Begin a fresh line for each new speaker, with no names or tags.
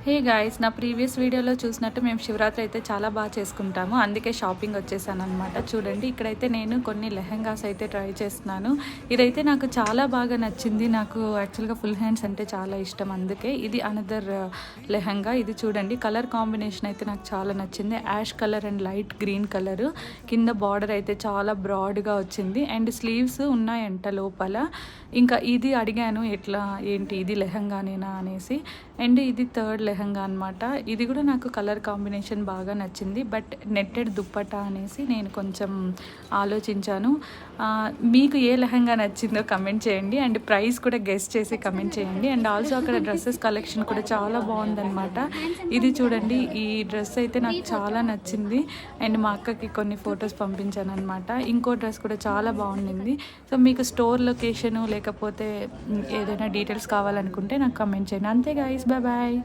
Hey guys, నా previous వీడియోలో చూసినట్టు మేము శివరాత్రి అయితే చాలా బాగా చేసుకుంటాము. అందుకే షాపింగ్ వచ్చేసాను అనమాట. చూడండి, ఇక్కడైతే నేను కొన్ని లెహెంగాస్ అయితే ట్రై చేస్తున్నాను. ఇదైతే నాకు చాలా బాగా నచ్చింది. నాకు యాక్చువల్గా ఫుల్ హ్యాండ్స్ అంటే చాలా ఇష్టం. అందుకే ఇది అనదర్ లెహెంగా. ఇది చూడండి, కలర్ కాంబినేషన్ అయితే నాకు చాలా నచ్చింది. Ash colour and light green colour. కింద బార్డర్ అయితే చాలా బ్రాడ్గా వచ్చింది అండ్ స్లీవ్స్ ఉన్నాయంట లోపల. ఇంకా ఇది అడిగాను, ఎట్లా ఏంటి ఇది లెహెంగానేనా అనేసి. అండ్ ఇది థర్డ్ లెహంగా అనమాట. ఇది కూడా నాకు కలర్ కాంబినేషన్ బాగా నచ్చింది. బట్ నెట్టెడ్ దుప్పటా అనేసి నేను కొంచెం ఆలోచించాను. మీకు ఏ లెహంగా నచ్చిందో కమెంట్ చేయండి అండ్ ప్రైస్ కూడా గెస్ చేసి కమెంట్ చేయండి. అండ్ ఆల్సో అక్కడ డ్రెస్సెస్ కలెక్షన్ కూడా చాలా బాగుందన్నమాట. ఇది చూడండి, ఈ డ్రెస్ అయితే నాకు చాలా నచ్చింది అండ్ మా అక్కకి కొన్ని ఫొటోస్ పంపించాను అనమాట. ఇంకో డ్రెస్ కూడా చాలా బాగుండింది. సో మీకు స్టోర్ లొకేషను లేకపోతే ఏదైనా డీటెయిల్స్ కావాలనుకుంటే నాకు కమెంట్ చేయండి. అంతే గైస్, బాయ్ బాయ్.